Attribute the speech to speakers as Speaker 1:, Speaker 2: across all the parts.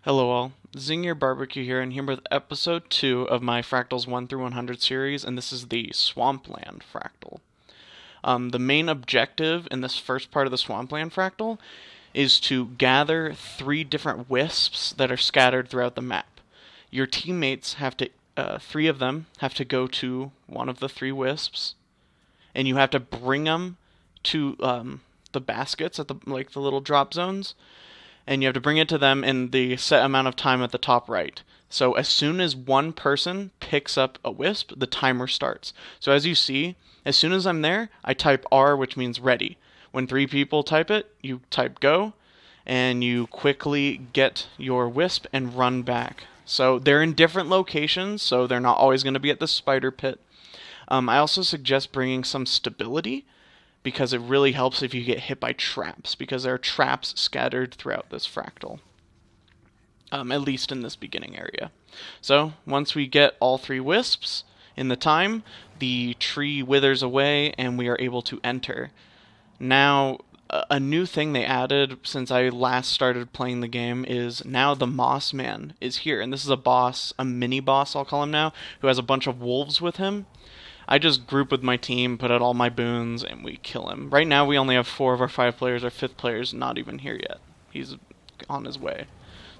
Speaker 1: Hello all, Zingier Barbecue here, and here with episode 2 of my Fractals 1 through 100 series, and this is the Swampland Fractal. The main objective in this first part of the Swampland Fractal is to gather 3 different wisps that are scattered throughout the map. Your teammates have to, 3 of them have to go to one of the 3 wisps, and you have to bring them to the baskets at the little drop zones, and you have to bring it to them in the set amount of time at the top right. So as soon as one person picks up a wisp, the timer starts. So as you see, as soon as I'm there, I type R, which means ready. When 3 people type it, you type go, and you quickly get your wisp and run back. So they're in different locations, so they're not always going to be at the spider pit. I also suggest bringing some stability, because it really helps if you get hit by traps, because there are traps scattered throughout this fractal, at least in this beginning area. So once we get all 3 wisps in the time, the tree withers away and we are able to enter. Now, a new thing they added since I last started playing the game is now the Moss Man is here, and this is a boss, a mini boss I'll call him now, who has a bunch of wolves with him. I just group with my team, put out all my boons, and we kill him. Right now we only have 4 of our 5 players. Our 5th player's not even here yet. He's on his way.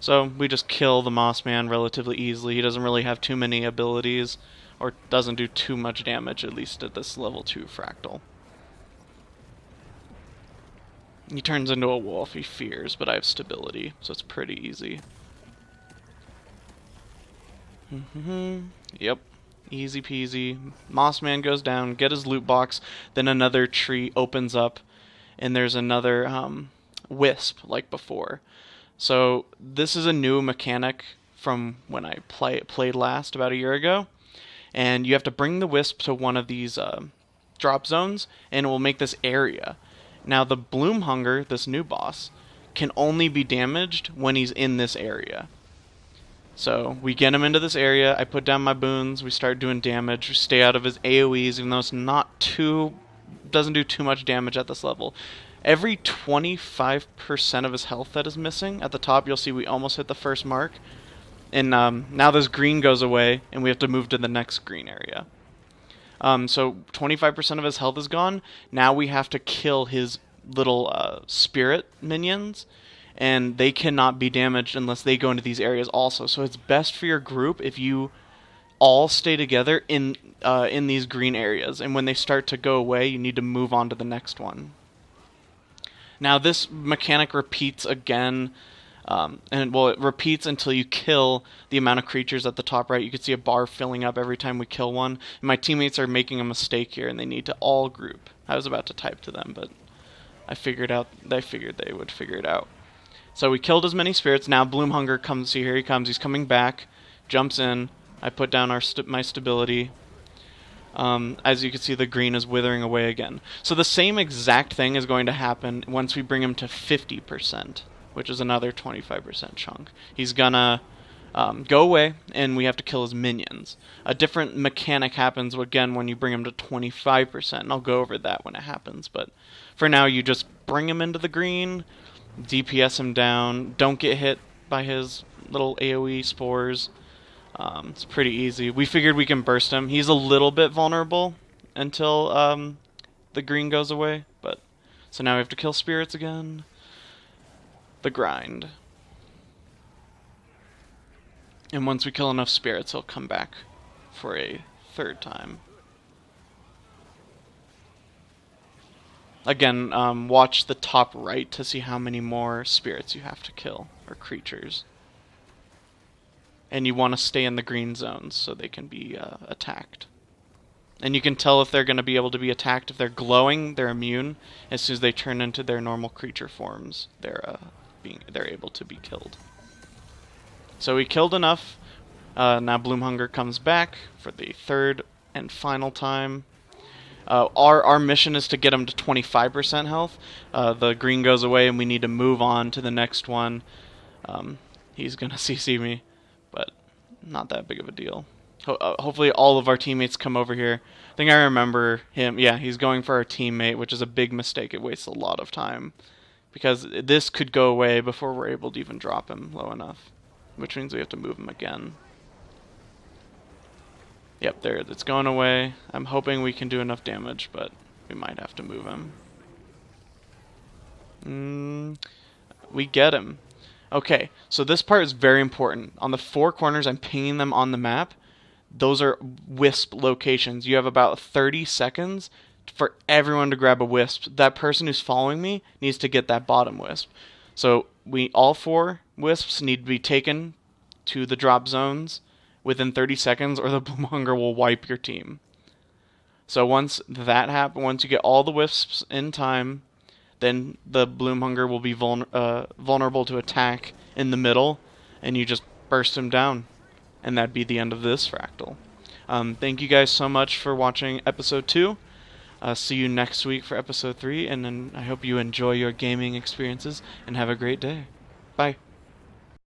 Speaker 1: So we just kill the Moss Man relatively easily. He doesn't really have too many abilities, or doesn't do too much damage, at least at this level 2 fractal. He turns into a wolf, he fears, but I have stability, so it's pretty easy. Yep. Easy peasy. Mossman goes down, get his loot box, then another tree opens up, and there's another wisp like before. So this is a new mechanic from when I played last about a year ago, and you have to bring the wisp to one of these drop zones, and it will make this area. Now the Bloomhunger, this new boss, can only be damaged when he's in this area. So we get him into this area, I put down my boons, we start doing damage, we stay out of his AoEs, even though it's doesn't do too much damage at this level. Every 25% of his health that is missing, at the top you'll see we almost hit the first mark, and now this green goes away, and we have to move to the next green area. So 25% of his health is gone, now we have to kill his little spirit minions, and they cannot be damaged unless they go into these areas also. So it's best for your group if you all stay together in these green areas, and when they start to go away, you need to move on to the next one. Now this mechanic repeats again, it repeats until you kill the amount of creatures at the top right. You can see a bar filling up every time we kill one. And my teammates are making a mistake here, and they need to all group. I was about to type to them, but I figured they would figure it out. So we killed as many spirits. Now Bloomhunger comes here. He comes. He's coming back. Jumps in. I put down my stability. As you can see, the green is withering away again. So the same exact thing is going to happen once we bring him to 50%, which is another 25% chunk. He's gonna go away, and we have to kill his minions. A different mechanic happens again when you bring him to 25%, and I'll go over that when it happens. But for now, you just bring him into the green, DPS him down, don't get hit by his little AoE spores. It's pretty easy. We figured we can burst him. He's a little bit vulnerable until the green goes away, but so now we have to kill spirits again. The grind. And once we kill enough spirits, he'll come back for a 3rd time. Again, watch the top right to see how many more spirits you have to kill, or creatures. And you want to stay in the green zones so they can be attacked. And you can tell if they're going to be able to be attacked. If they're glowing, they're immune. As soon as they turn into their normal creature forms, they're able to be killed. So we killed enough. Now Bloomhunger comes back for the 3rd and final time. Our mission is to get him to 25% health. The green goes away, and we need to move on to the next one. He's gonna CC me, but not that big of a deal. Hopefully all of our teammates come over here. I think I remember him. Yeah, he's going for our teammate, which is a big mistake. It wastes a lot of time, because this could go away before we're able to even drop him low enough. which means we have to move him again. Yep, there, it's going away. I'm hoping we can do enough damage, but we might have to move him. We get him. Okay, so this part is very important. On the 4 corners, I'm pinging them on the map. Those are wisp locations. You have about 30 seconds for everyone to grab a wisp. That person who's following me needs to get that bottom wisp. So all 4 wisps need to be taken to the drop zones within 30 seconds, or the Bloomhunger will wipe your team. So once that happens, once you get all the wisps in time, then the Bloomhunger will be vulnerable to attack in the middle, and you just burst him down. And that'd be the end of this fractal. Thank you guys so much for watching episode 2. See you next week for episode 3, and then I hope you enjoy your gaming experiences and have a great day. Bye.